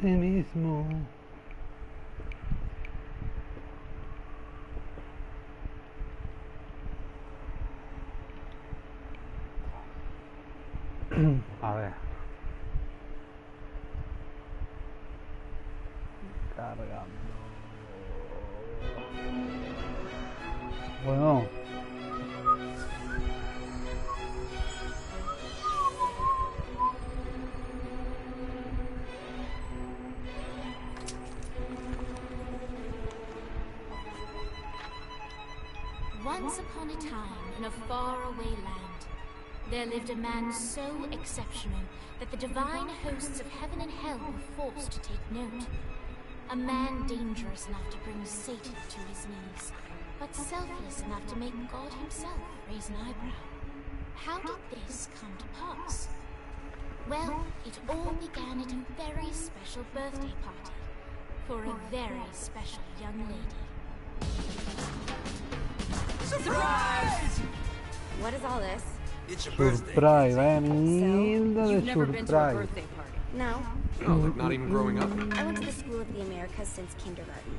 sí mismo. A ver. Cargando. Bueno. Once upon a time, in a faraway land, there lived a man so exceptional that the divine hosts of heaven and hell were forced to take note. A man dangerous enough to bring Satan to his knees, but selfless enough to make God himself raise an eyebrow. How did this come to pass? Well, it all began at a very special birthday party for a very special young lady. Surprise! What is all this? It's your birthday. Surprise, vaya mierda de You've never been to a surprise. birthday party? No. Oh, like not even growing up? I went to the School of the Americas since kindergarten.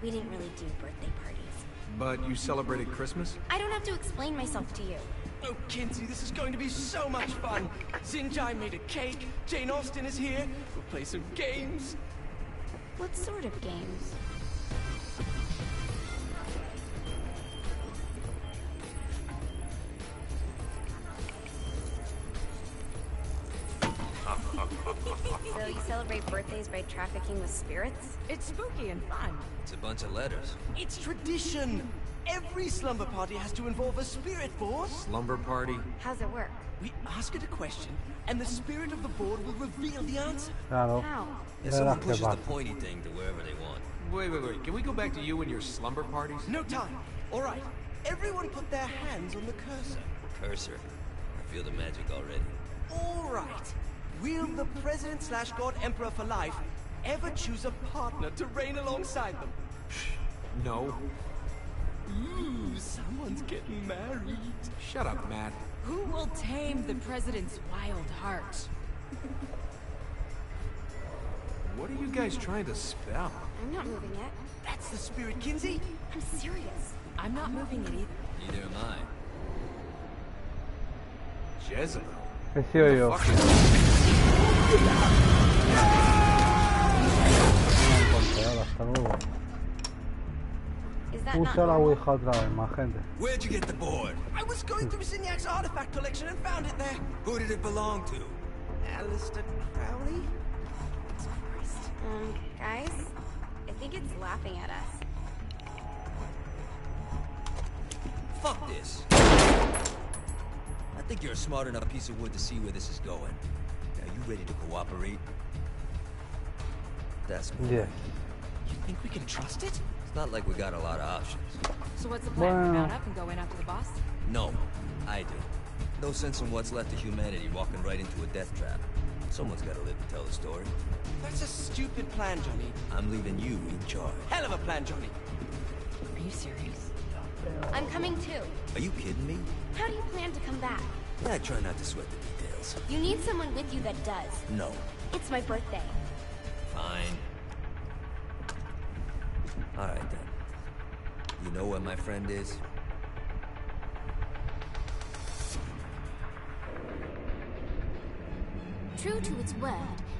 We didn't really do birthday parties. But you celebrated Christmas? I don't have to explain myself to you. Oh, Kinsey, this is going to be so much fun. Xinjai made a cake, Jane Austen is here, we'll play some games. What sort of games? So you celebrate birthdays by trafficking with spirits? It's spooky and fun. It's a bunch of letters. It's tradition. Every slumber party has to involve a spirit force. Slumber party? How's it work? We ask it a question, and the spirit of the board will reveal the answer. Claro. How? And someone pushes the pointy thing to wherever they want. Wait. Can we go back to you and your slumber parties? No time. All right. Everyone put their hands on the cursor. Cursor. I feel the magic already. All right. Will the President/God Emperor for life ever choose a partner to reign alongside them? No. Ooh, someone's getting married. Shut up, Matt. Who will tame the president's wild heart? What are you guys trying to spell? I'm not moving it. That's the spirit, Kinsey. I'm serious. I'm not moving it either. Neither am I. Jezebel. ¿Qué sido yo? Fuck is... Hasta luego. Is that Usa not la normal? ouija otra vez, más gente. Where'd you get the board? I was going through Zignac's artifact collection and found it there. Who did it belong to? Alistair Crowley? Guys? I think it's laughing at us. Fuck this. I think you're a smart enough piece of wood to see where this is going. Now, you ready to cooperate? That's cool. Yeah. You think we can trust it? It's not like we got a lot of options. So what's the plan? Well- Mount up and go in after the boss? No, I do. No sense in what's left of humanity walking right into a death trap. Someone's gotta live to tell the story. That's a stupid plan, Johnny. I'm leaving you in charge. Hell of a plan, Johnny. Are you serious? I'm coming too. Are you kidding me? How do you plan to come back? Yeah, I try not to sweat the details. You need someone with you that does. No. It's my birthday. Fine. Alright then. You know where my friend is? True to its word,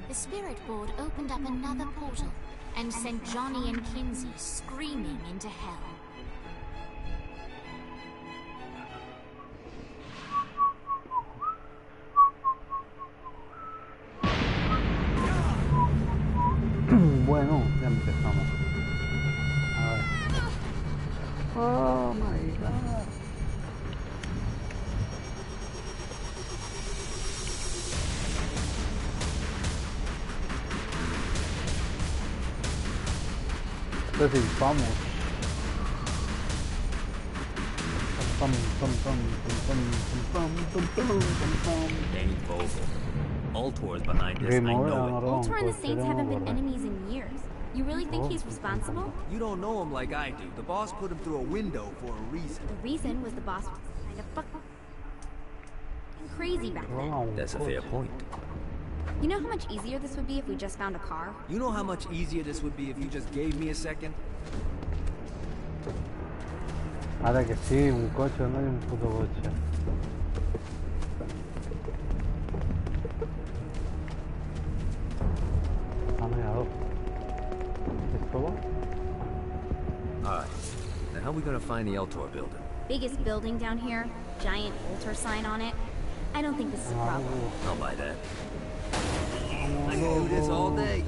the spirit board opened up another portal and sent Johnny and Kinsey screaming into hell. Bueno, ya empezamos. A ver. Oh my god. Entonces vamos. Danny Vogel. Ultor's behind this, Game I over, know it. Amarón, Ultor and the pues, Saints haven't been queremos enemies in years. You really think he's responsible? You don't know him like I do. The boss put him through a window for a reason. The reason was the boss was kind of fucking crazy back then. correr. That's a fair point. You know how much easier this would be if we just found a car? You know how much easier this would be if you just gave me a second? Ahora que sí, un coche, no hay un puto coche. Ah, mira, dos. ¿Esto va? Alright. Now how are we gonna find the Eltor building? Biggest building down here, giant altar sign on it. I don't think this is a problem. I'll buy that. I can do this all day.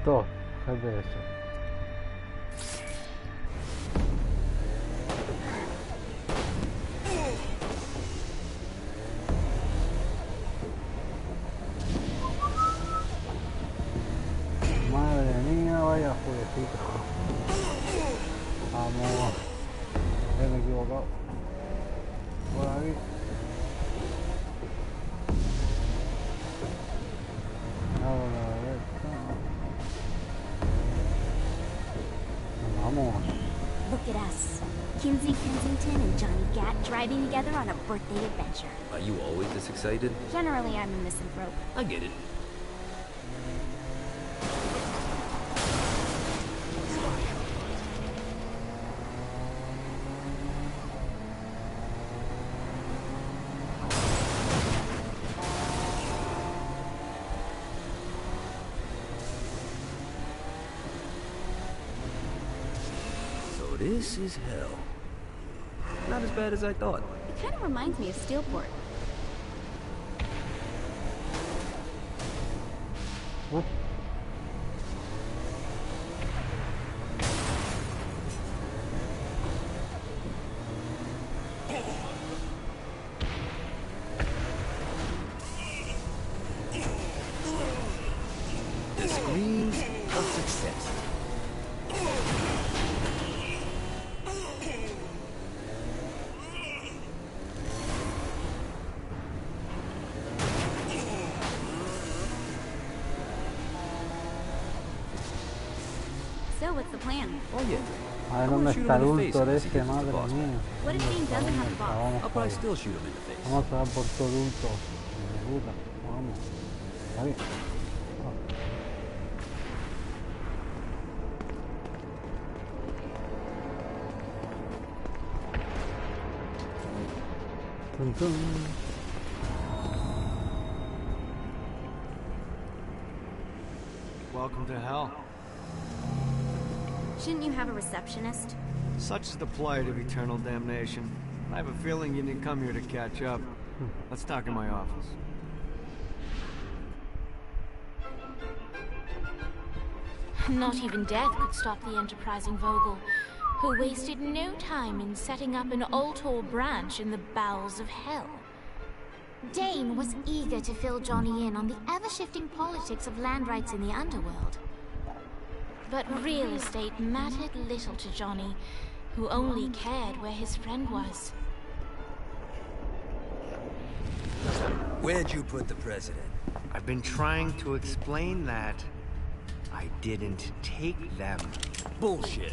Dos, es de eso. Madre mía, vaya jueguecito. Vamos. Me he equivocado. Por aquí. Look at us. Kinsey Kensington and Johnny Gat driving together on a birthday adventure. Are you always this excited? Generally, I'm a misanthrope. I get it. This is hell. Not as bad as I thought. It kind of reminds me of Steelport. Oh. The screams of success. So, what's the plan? Oh yeah. A ver dónde está el Ultor este, madre mía. What if Dane doesn't have a boss? I'll probably still shoot him in the face. Vamos a dar por todo el Ultor. De puta, vamos. Está bien. Tum, tum. Welcome to hell. Shouldn't you have a receptionist? Such is the plight of eternal damnation. I have a feeling you didn't come here to catch up. Let's talk in my office. Not even death could stop the enterprising Vogel, who wasted no time in setting up an Ultor branch in the bowels of hell. Dane was eager to fill Johnny in on the ever-shifting politics of land rights in the underworld. But real estate mattered little to Johnny, who only cared where his friend was. Where'd you put the president? I've been trying to explain that. I didn't take them. Bullshit.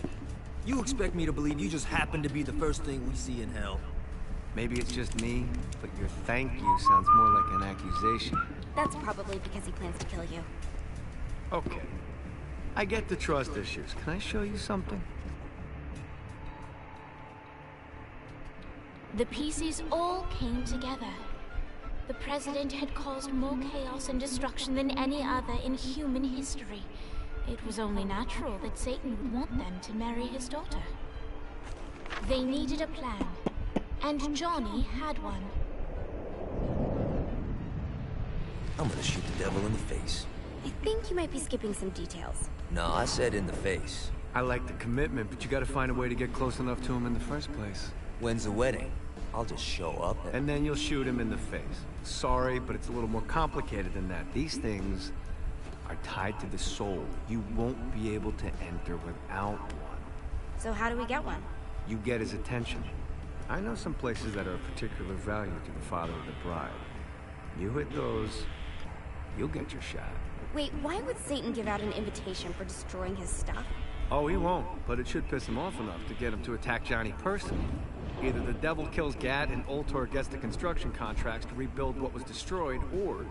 You expect me to believe you just happened to be the first thing we see in hell? Maybe it's just me, but your thank you sounds more like an accusation. That's probably because he plans to kill you. Okay. I get the trust issues. Can I show you something? The pieces all came together. The President had caused more chaos and destruction than any other in human history. It was only natural that Satan would want them to marry his daughter. They needed a plan, and Johnny had one. I'm gonna shoot the devil in the face. I think you might be skipping some details. No, I said in the face. I like the commitment, but you gotta find a way to get close enough to him in the first place. When's the wedding? I'll just show up And then you'll shoot him in the face. Sorry, but it's a little more complicated than that. These things are tied to the soul. You won't be able to enter without one. So how do we get one? You get his attention. I know some places that are of particular value to the father of the bride. You hit those, you'll get your shot. Wait, why would Satan give out an invitation for destroying his stuff? Oh, he won't, but it should piss him off enough to get him to attack Johnny personally. Either the devil kills Gad and Ultor gets the construction contracts to rebuild what was destroyed, or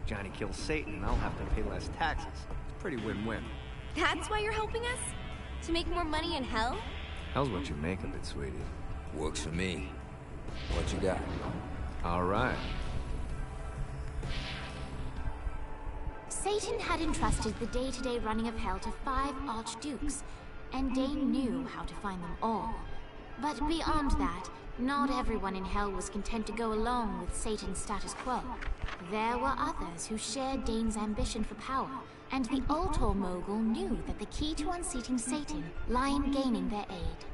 Johnny kills Satan and I'll have to pay less taxes. It's pretty win-win. That's why you're helping us? To make more money in hell? Hell's what you make of it, sweetie. Works for me. What you got? All right. Satan had entrusted the day-to-day running of hell to 5 archdukes, and Dane knew how to find them all. But beyond that, not everyone in hell was content to go along with Satan's status quo. There were others who shared Dane's ambition for power, and the Ultor mogul knew that the key to unseating Satan lay in gaining their aid.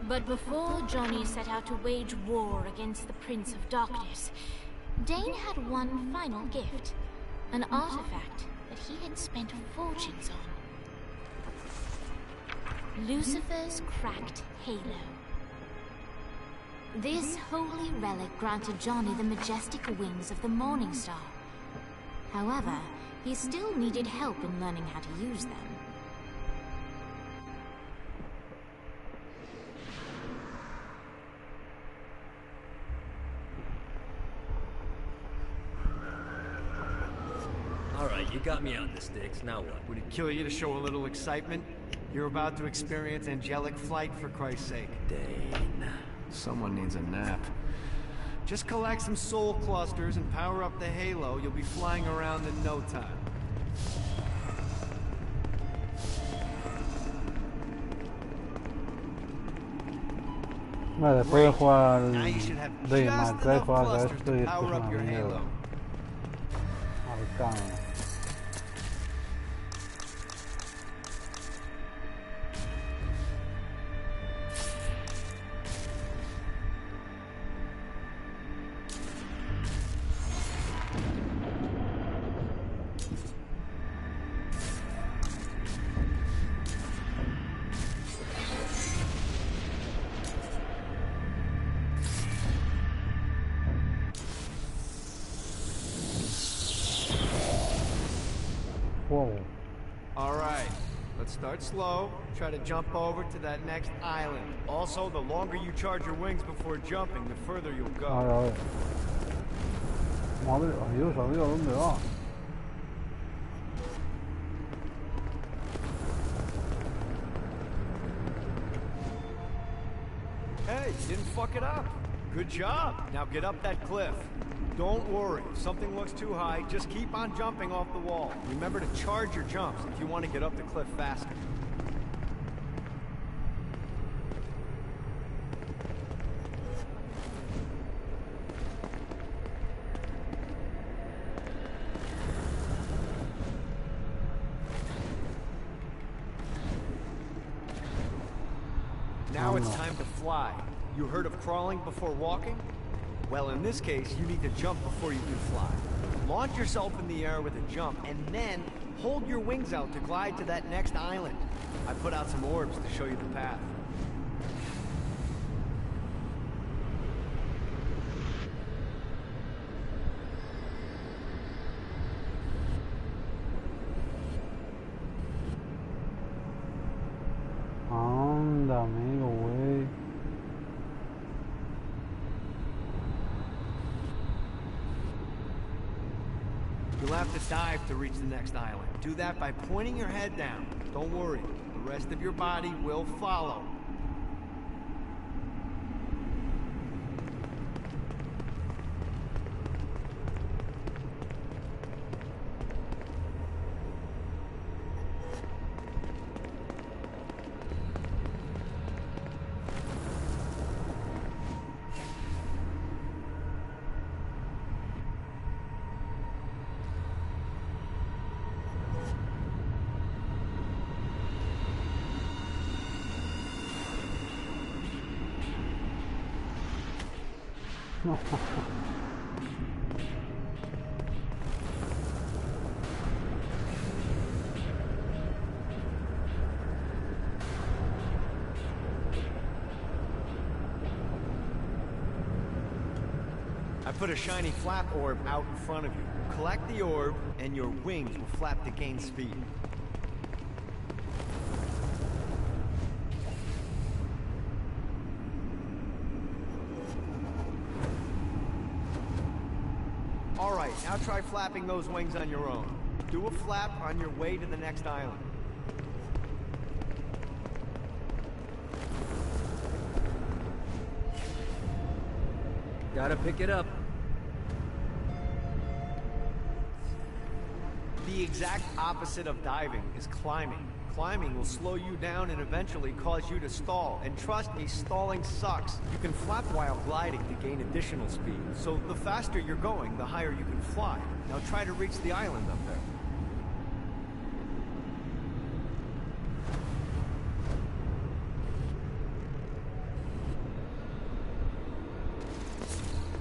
But before Johnny set out to wage war against the Prince of Darkness, Dane had one final gift. An artifact that he had spent fortunes on. Lucifer's cracked halo. This holy relic granted Johnny the majestic wings of the Morning Star. However, he still needed help in learning how to use them. Alright, you got me on the sticks, now what? Would it kill you to show a little excitement? You're about to experience angelic flight, for Christ's sake. Dane. Someone needs a nap. Just collect some soul clusters and power up the halo. You'll be flying around in no time. Vale, después de jugar Now you should have de just Minecraft, enough jugar a clusters esto y to esto es power up una your mierda. halo. Arcano. Whoa. Alright, let's start slow. Try to jump over to that next island. Also, the longer you charge your wings before jumping, the further you'll A go. ver. Madre, adiós, adiós, ¿dónde va? Hey, you didn't fuck it up. Good job. Now get up that cliff. Don't worry. If something looks too high, just keep on jumping off the wall. Remember to charge your jumps if you want to get up the cliff faster. Now it's time to fly. You heard of crawling before walking? Well, in this case, you need to jump before you can fly. Launch yourself in the air with a jump, and then hold your wings out to glide to that next island. I put out some orbs to show you the path. Anda, amigo, güey. You'll have to dive to reach the next island. Do that by pointing your head down. Don't worry, the rest of your body will follow. I put a shiny flap orb out in front of you. Collect the orb, and your wings will flap to gain speed. Alright, now try flapping those wings on your own. Do a flap on your way to the next island. Gotta pick it up. The exact opposite of diving is climbing. Climbing will slow you down and eventually cause you to stall. And trust me, stalling sucks. You can flap while gliding to gain additional speed. So the faster you're going, the higher you can fly. Now try to reach the island up there.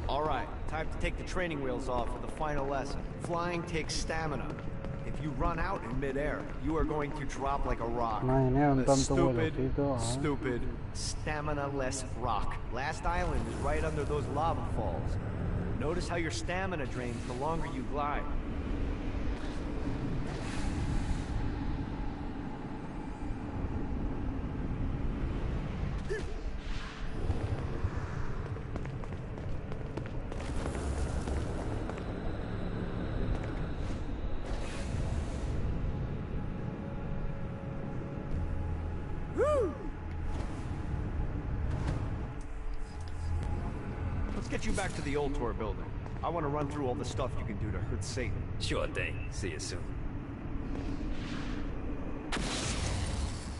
Alright, time to take the training wheels off for the final lesson. Flying takes stamina. If you run out in midair, you are going to drop like a rock. A stupid, stamina-less rock. Last island is right under those lava falls. Notice how your stamina drains the longer you glide. Let's get you back to the old tour building. I want to run through all the stuff you can do to hurt Satan. Sure thing. See you soon.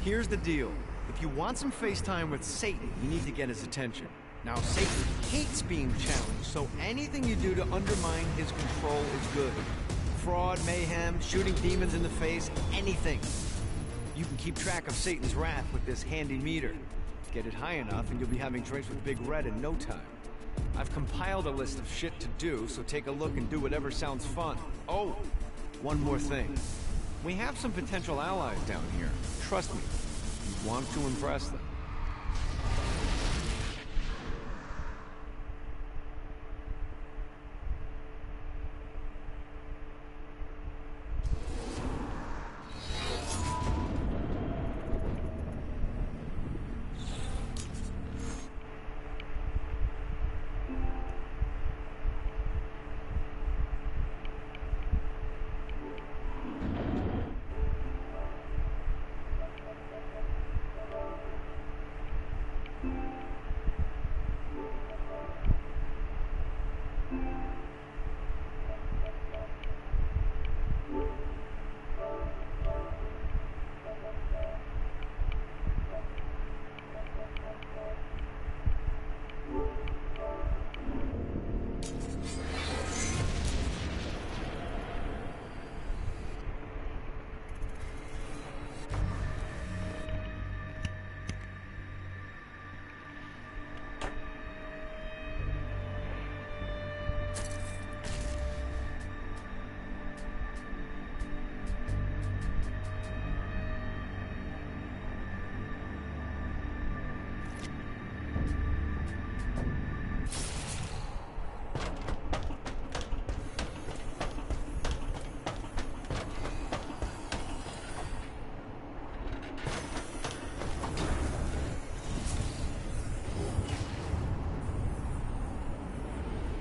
Here's the deal. If you want some FaceTime with Satan, you need to get his attention. Now, Satan hates being challenged, so anything you do to undermine his control is good. Fraud, mayhem, shooting demons in the face, anything. You can keep track of Satan's wrath with this handy meter. Get it high enough and you'll be having drinks with Big Red in no time. I've compiled a list of shit to do, so take a look and do whatever sounds fun. Oh, one more thing. We have some potential allies down here. Trust me, you want to impress them.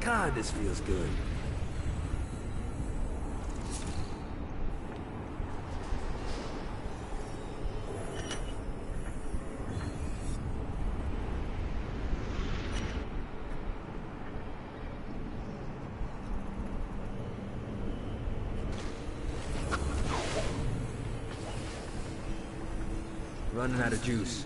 God, this feels good. Running out of juice.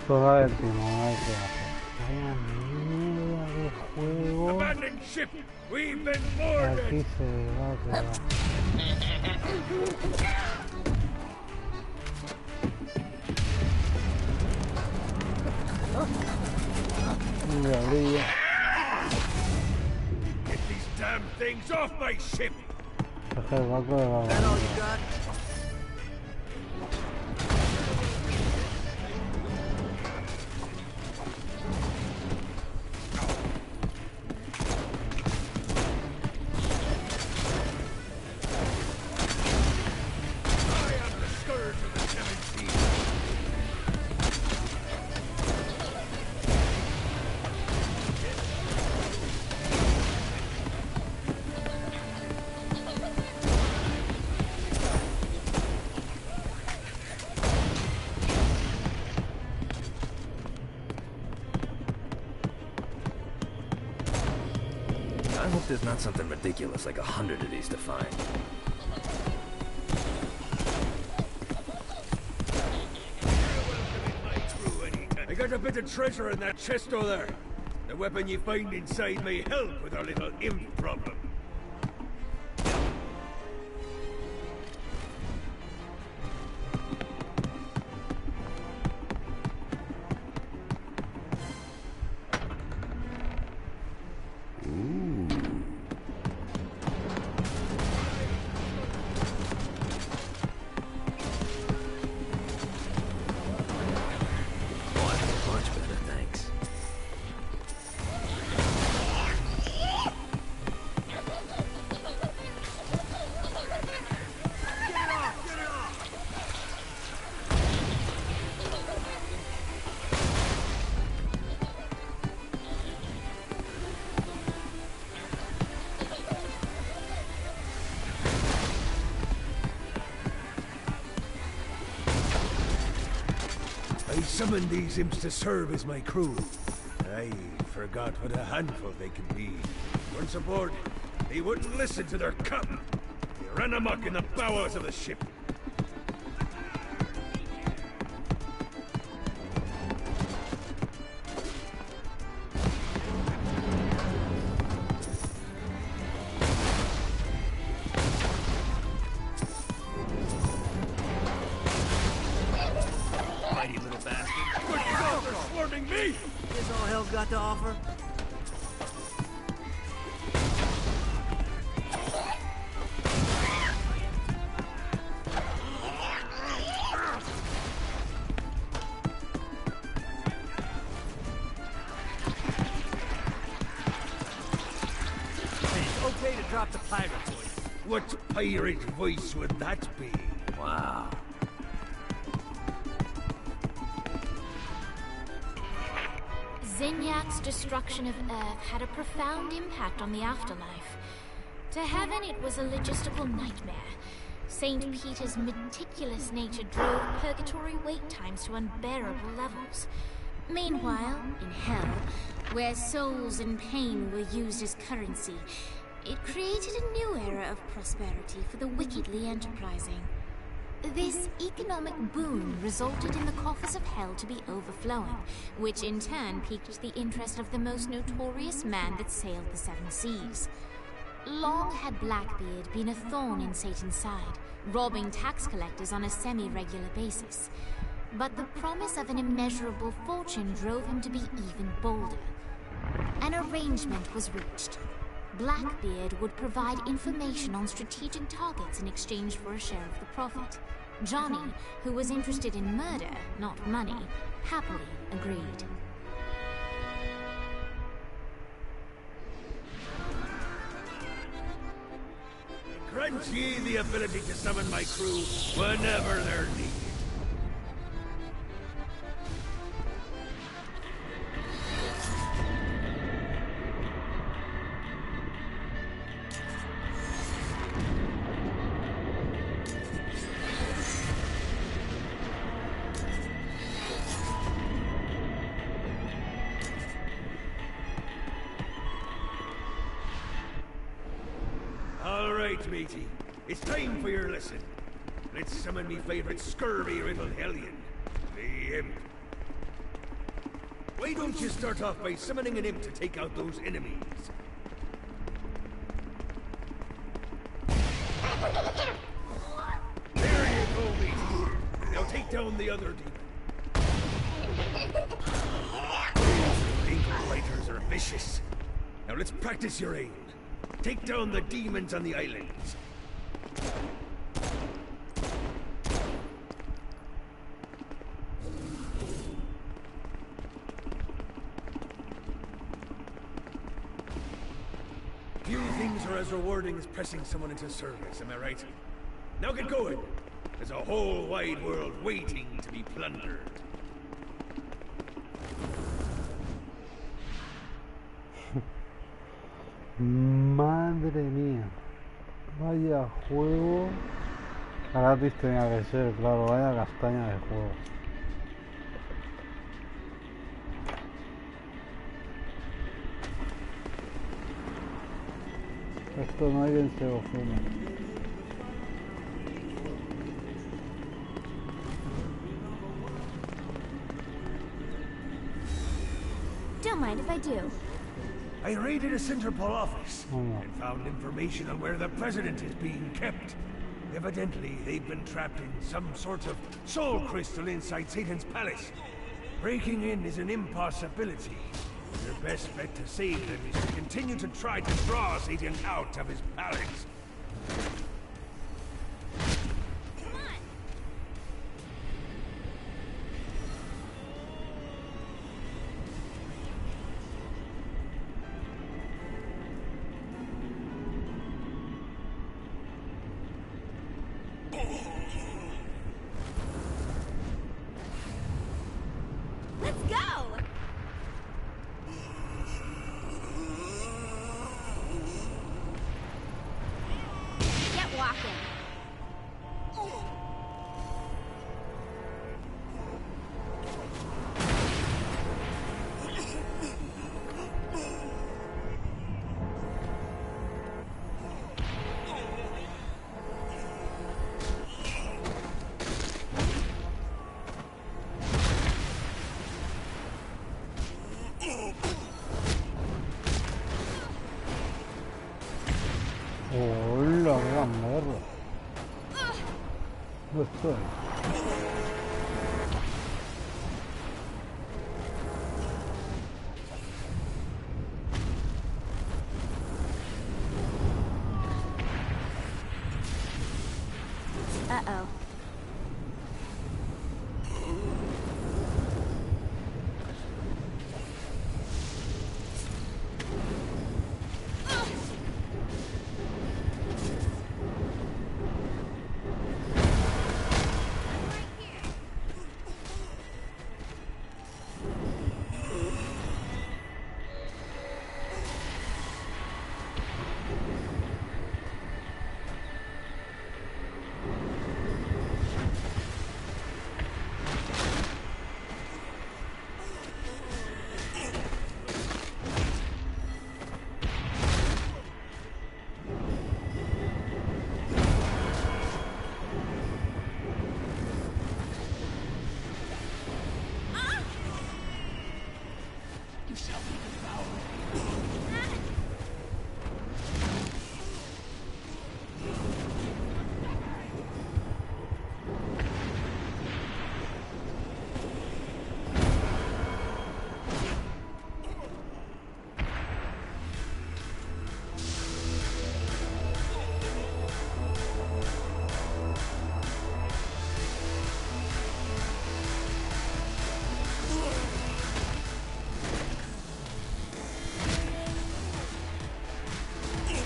Esto es el timón que hace. Vaya mierda de juego. Abandoned ship! We've been Aquí boarded! se va a quedar. Mira, brilla. Get these damn things off my ship! Es el barco de la That all you got? I am the scourge of the seven seas! I hope there's not something ridiculous like 100 of these to find. I got a bit of treasure in that chest over there. The weapon you find inside may help with our little imp problem. Much better, thanks. I summoned these imps to serve as my crew. I forgot what a handful they can be. Once aboard, they wouldn't listen to their captain. They ran amok in the bowels of the ship. Mighty little bastard. Good God, they're swarming me! Is all hell's got to offer? It's okay to drop the pirate voice. What pirate voice would that be? Wow. Zinyak's destruction of Earth had a profound impact on the afterlife. To heaven, it was a logistical nightmare. St. Peter's meticulous nature drove purgatory wait times to unbearable levels. Meanwhile, in hell, where souls in pain were used as currency, it created a new era of prosperity for the wickedly enterprising. This economic boom resulted in the coffers of hell to be overflowing, which in turn piqued the interest of the most notorious man that sailed the seven seas. Long had Blackbeard been a thorn in Satan's side, robbing tax collectors on a semi-regular basis. But the promise of an immeasurable fortune drove him to be even bolder. An arrangement was reached. Blackbeard would provide information on strategic targets in exchange for a share of the profit. Johnny, who was interested in murder, not money, happily agreed. Grant ye the ability to summon my crew whenever they're needed. All right, matey. It's time for your lesson. Let's summon me favorite scurvy-riddled hellion, the Imp. Why don't you start off by summoning an imp to take out those enemies? There you go, mate. Now take down the other demon. Ankle biters are vicious. Now let's practice your aim. Take down the demons on the islands. Few things are as rewarding as pressing someone into service, am I right? Now get going. There's a whole wide world waiting to be plundered. Madre mía. Vaya juego. Gratis tenía que ser, claro, vaya castaña de juego. Esto no hay quien se lo fume. Don't mind if I do. I raided a Centerpol office and found information on where the president is being kept. Evidently, they've been trapped in some sort of soul crystal inside Satan's palace. Breaking in is an impossibility. Your best bet to save them is to continue to try to draw Satan out of his palace. Let's go! Get walking. Hola, qué gamberro. ¿Dónde estoy? Uh-oh.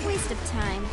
Waste of time.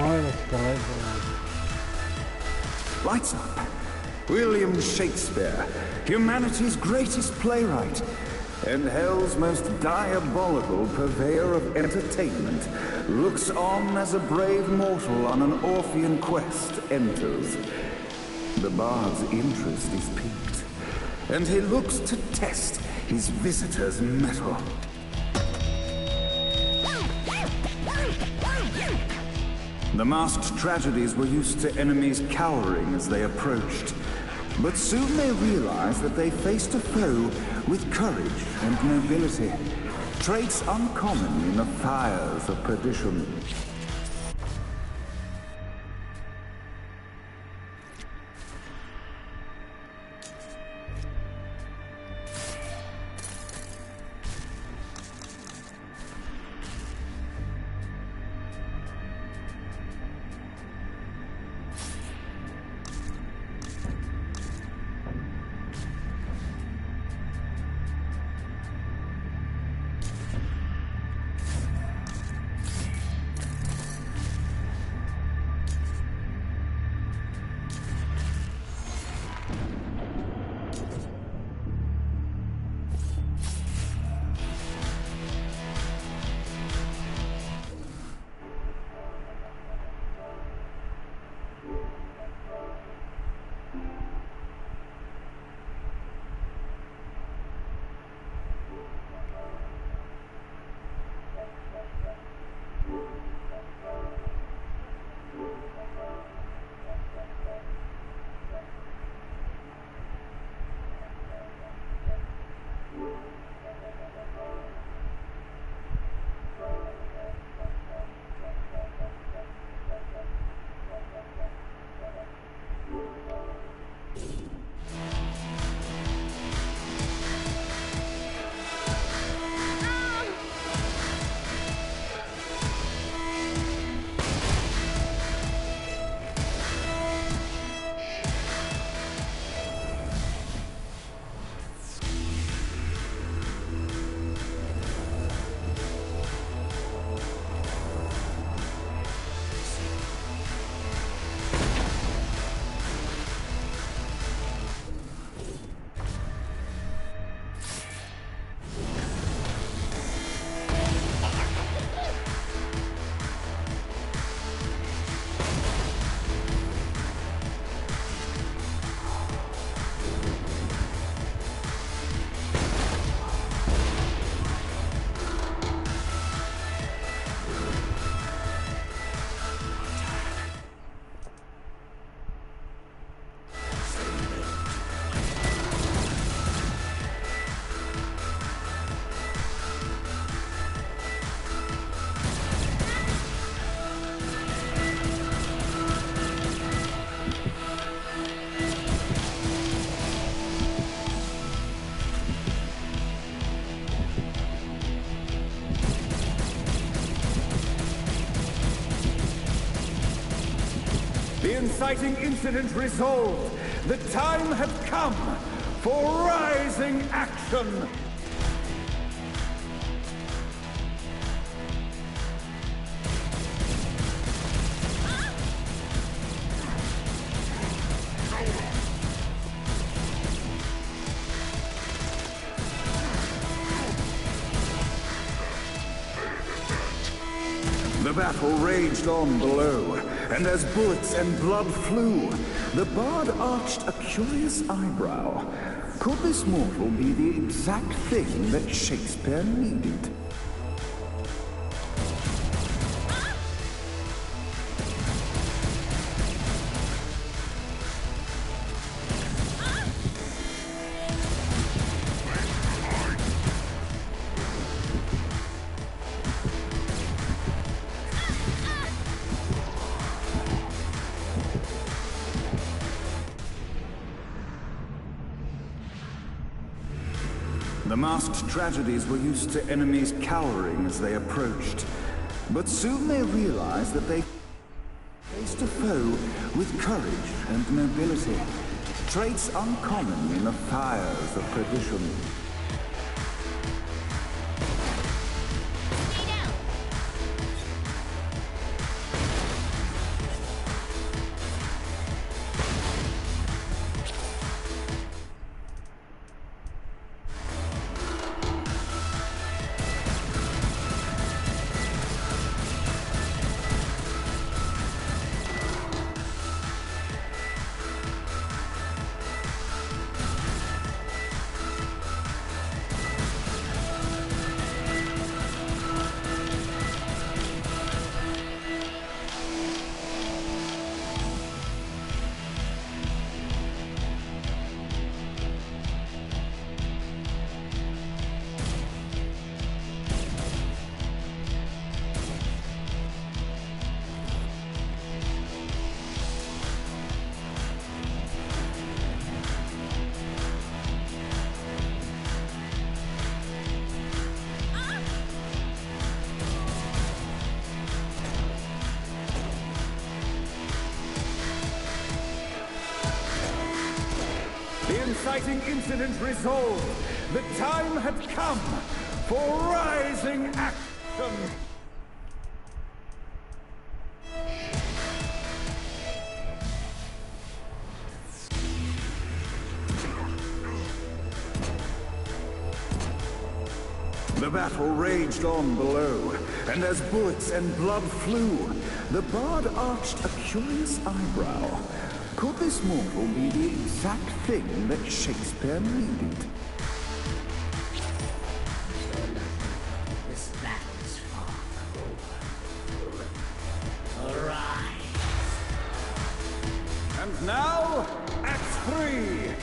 mueve el esqueleto. Lights up. William Shakespeare, humanity's greatest playwright, and hell's most diabolical purveyor of entertainment, looks on as a brave mortal on an Orphean quest enters. The bard's interest is piqued, and he looks to test his visitor's mettle. The masked tragedies were used to enemies cowering as they approached, but soon they realized that they faced a foe with courage and nobility, traits uncommon in the fires of perdition. The inciting incident resolved. The time had come for rising action. The battle raged on below, and as bullets and blood flew, the bard arched a curious eyebrow. Could this mortal be the exact thing that Shakespeare needed? The masked tragedies were used to enemies cowering as they approached, but soon they realized that they faced a foe with courage and nobility, traits uncommon in the fires of perdition. exciting incident resolved, the time had come for rising action. The battle raged on below, and as bullets and blood flew, the bard arched a curious eyebrow. Could this mortal be the exact thing that Shakespeare needed? This battle is far from over. Arise! And now, Act 3!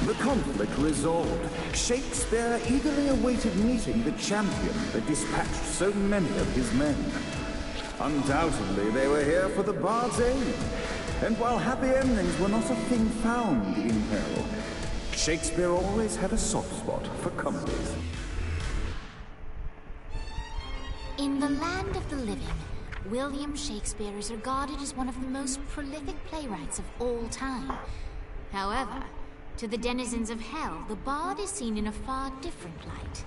The conflict resolved, Shakespeare eagerly awaited meeting the champion that dispatched so many of his men. Undoubtedly, they were here for the bard's aid, and while happy endings were not a thing found in hell, Shakespeare always had a soft spot for comedies. In the land of the living, William Shakespeare is regarded as one of the most prolific playwrights of all time. However, to the denizens of hell, the bard is seen in a far different light.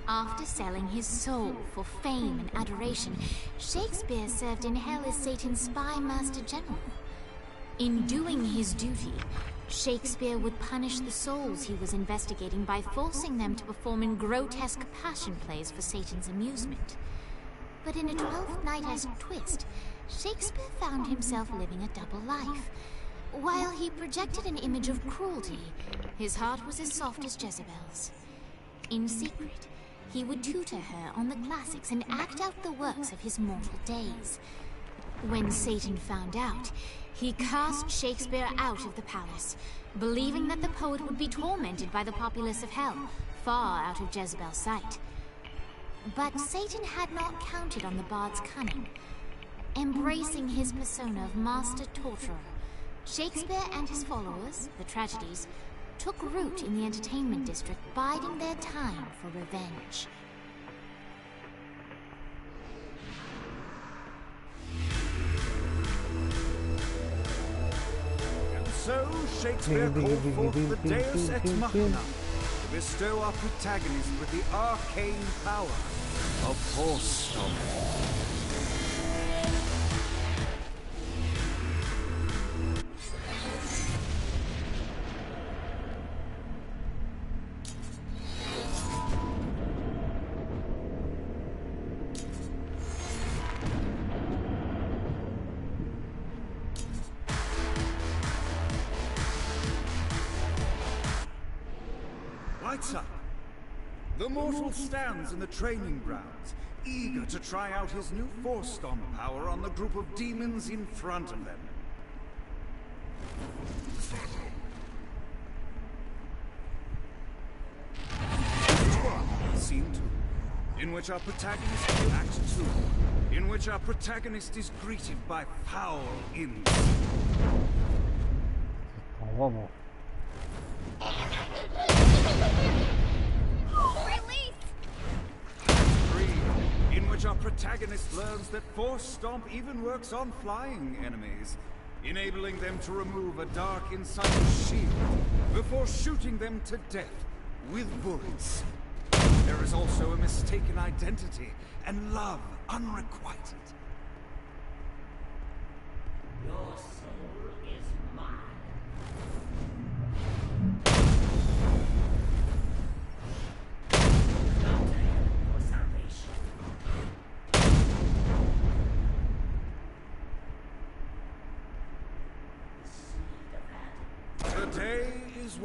After selling his soul for fame and adoration, Shakespeare served in hell as Satan's spy master general. In doing his duty, Shakespeare would punish the souls he was investigating by forcing them to perform in grotesque passion plays for Satan's amusement. But in a 12th Night-esque twist, Shakespeare found himself living a double life. While he projected an image of cruelty, his heart was as soft as Jezebel's. In secret, he would tutor her on the classics and act out the works of his mortal days. When Satan found out, he cast Shakespeare out of the palace, believing that the poet would be tormented by the populace of hell, far out of Jezebel's sight. But Satan had not counted on the bard's cunning. Embracing his persona of master torturer, Shakespeare and his followers, the tragedies, took root in the entertainment district, biding their time for revenge. And so Shakespeare called forth the Deus Ex Machina to bestow our protagonist with the arcane power of Force Stomping. Lights up. The mortal stands in the training grounds, eager to try out his new Force Stomp power on the group of demons in front of them. Scene 2, in which our protagonist Act 2, in which our protagonist is greeted by foul insults. Vamos. Release! 3, in which our protagonist learns that Force Stomp even works on flying enemies, enabling them to remove a dark insider's shield before shooting them to death with bullets. There is also a mistaken identity and love unrequited. Your soul is mine. Come to him for salvation. 4,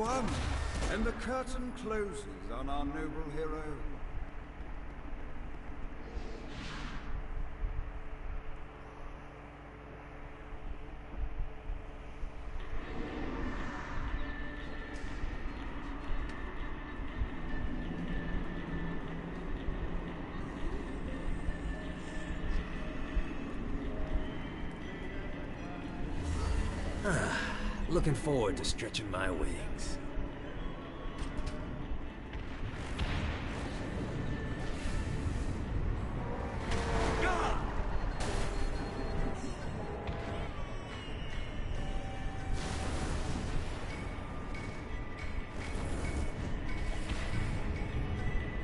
won, and the curtain closes on our noble hero. Looking forward to stretching my wings.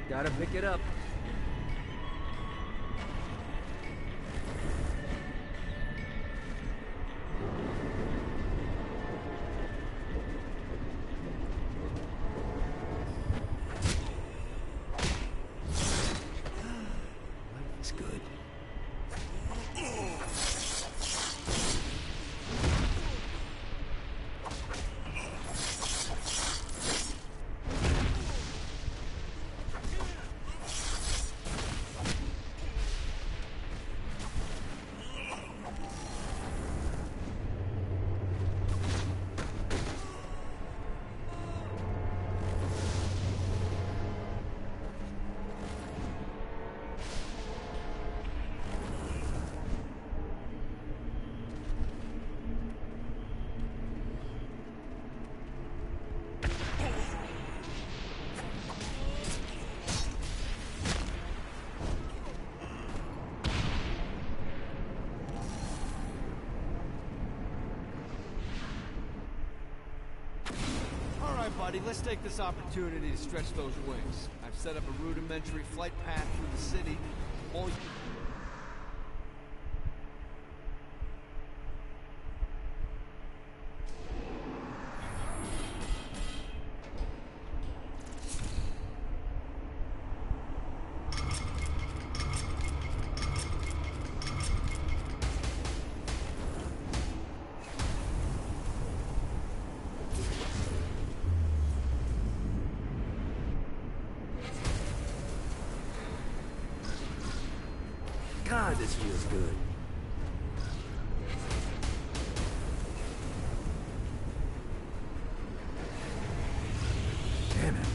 Gotta pick it up. It's good. Buddy, let's take this opportunity to stretch those wings. I've set up a rudimentary flight path through the city. All God, this feels good. Damn it.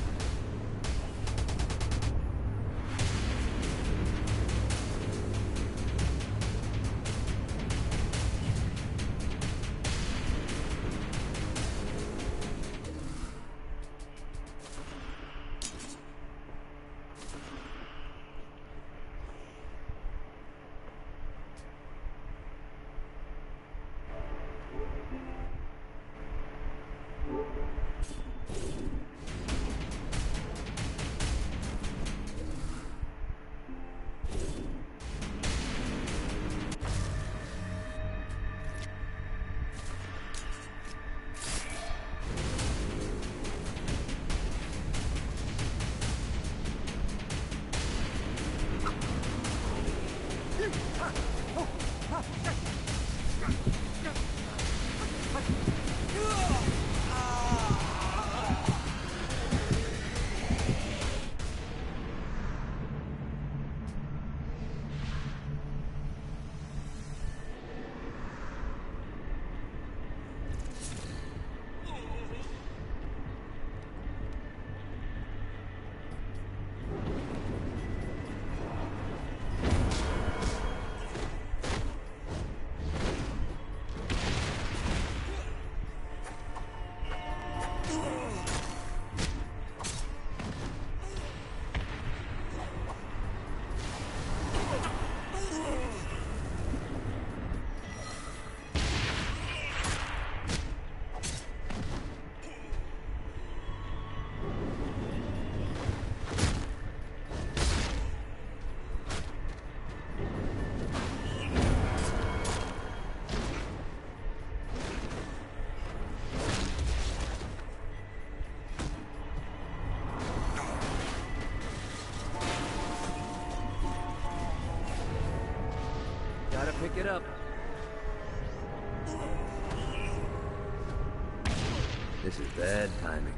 gotta pick it up. This is bad timing.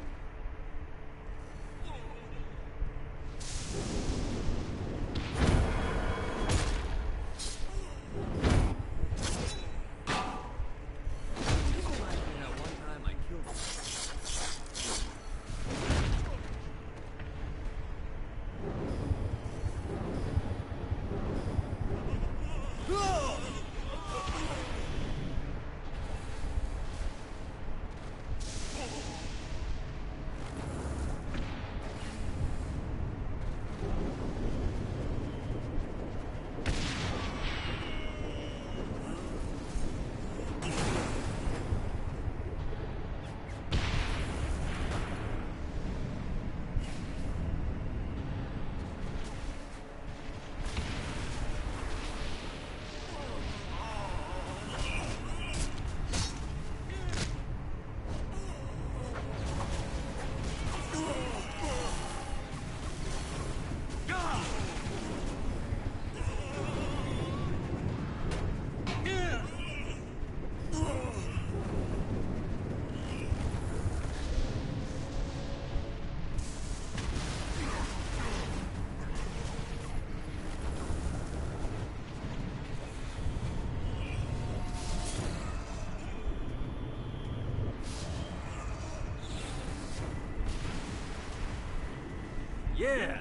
Yeah!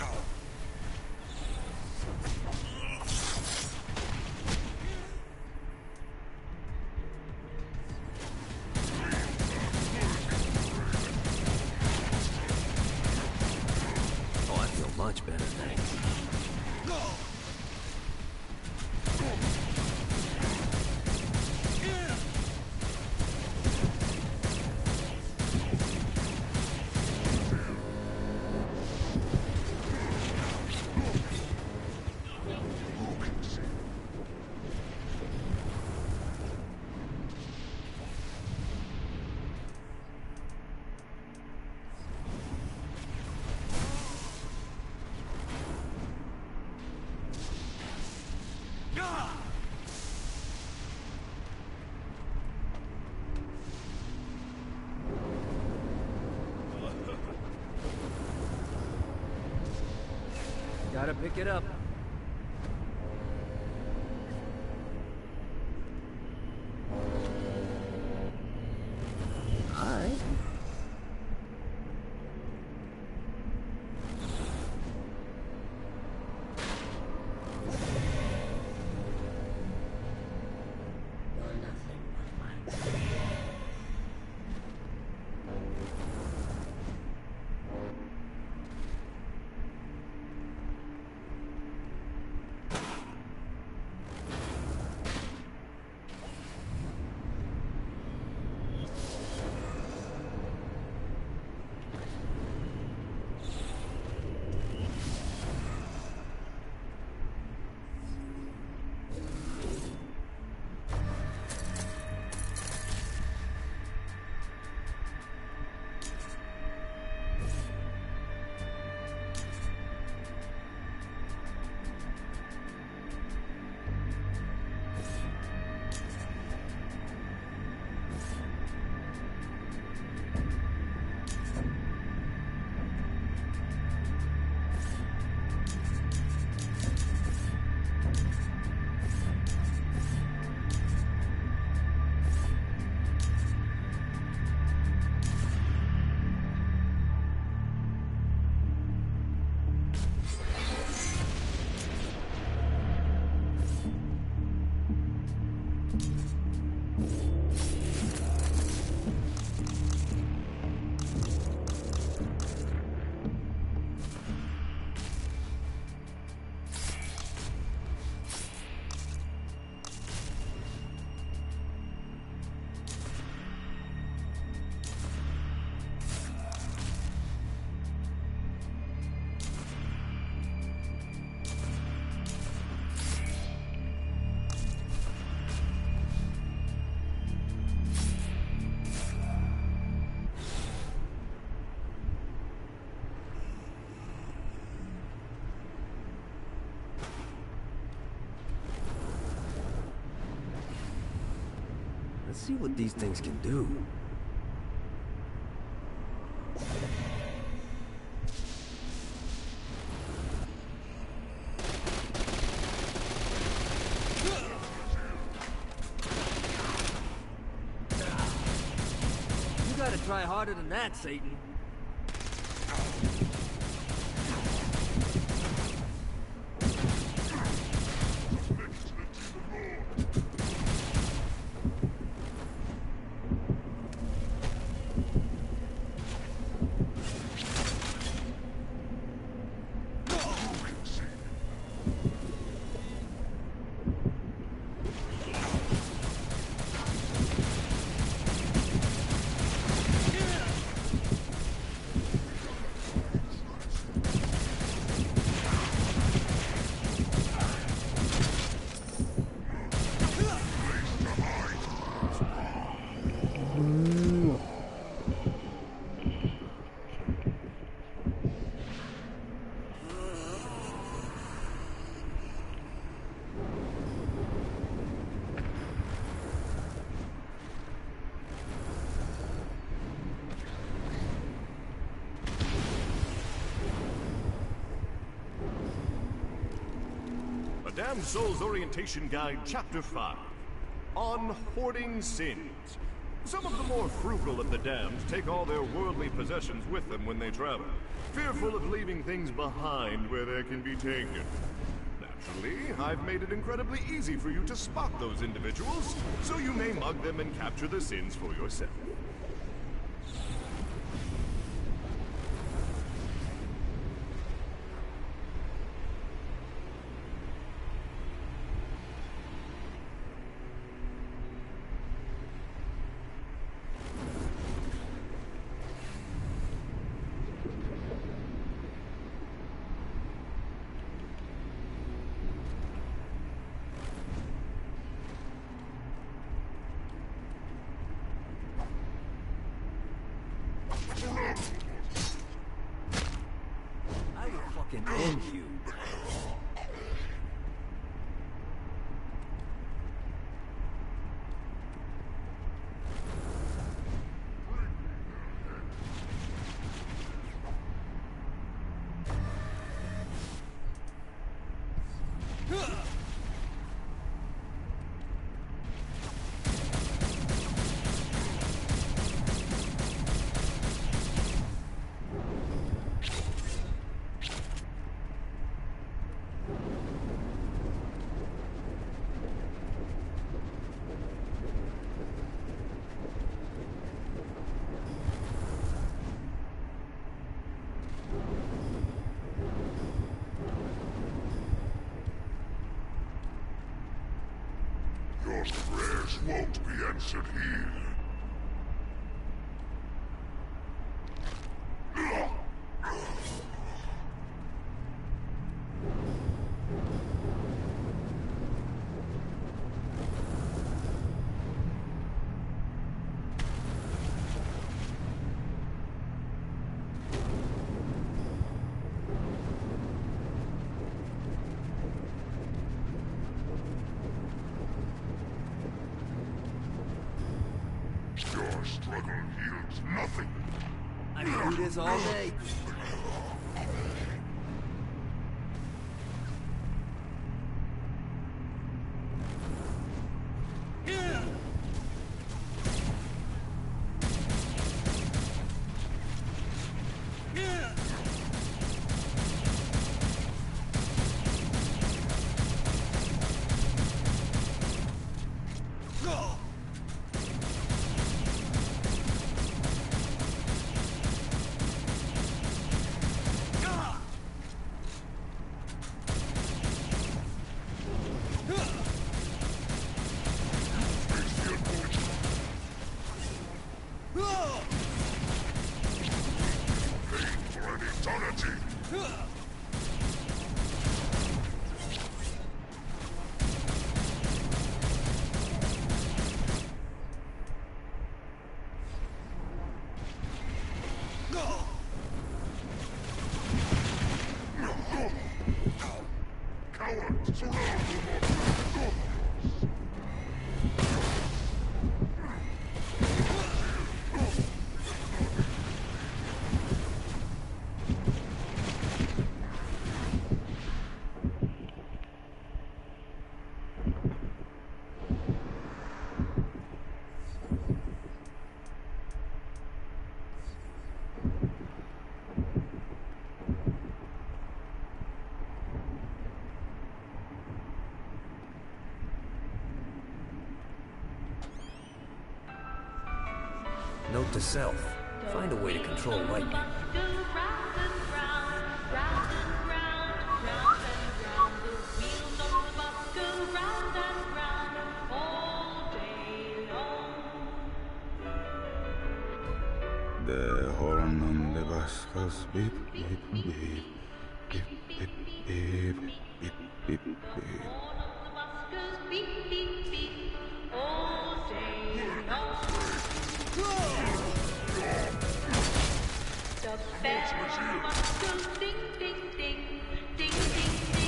Oh, I feel much better, thanks. Gotta pick it up. Alright. You're nothing but my Let's see what these things can do. You gotta try harder than that, Satan. A Damned Soul's Orientation Guide, Chapter 5. On Hoarding Sins. Some of the more frugal of the damned take all their worldly possessions with them when they travel, fearful of leaving things behind where they can be taken. Naturally, I've made it incredibly easy for you to spot those individuals, so you may mug them and capture the sins for yourself. I will fucking end you. Your prayers won't be answered here. Your struggle yields nothing. I can do this all day. Cowards, surround them. to self. Find a way to control lightning. The horn on the bus goes beep, beep, beep, beep, beep, beep, beep, beep, beep.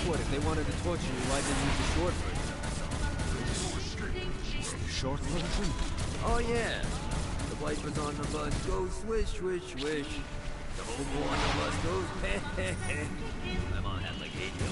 What, if they wanted to torture you, why'd they use the short version? Short version? Oh yeah. The wipers on the bus go swish, swish, swish. The hobo on the bus goes heh, heh, heh. I'm on that like angel.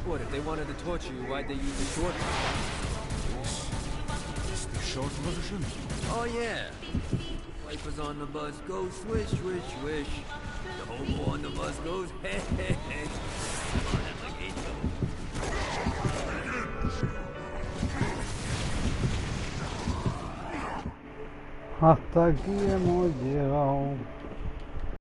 What, if they wanted to torture you, why'd they use the short version? Is the short version? Oh yeah. Wipers on the bus go swish, swish, swish. The hobo on the bus goes heh, heh, heh. I'm on that like angel. Hasta aquí hemos llegado.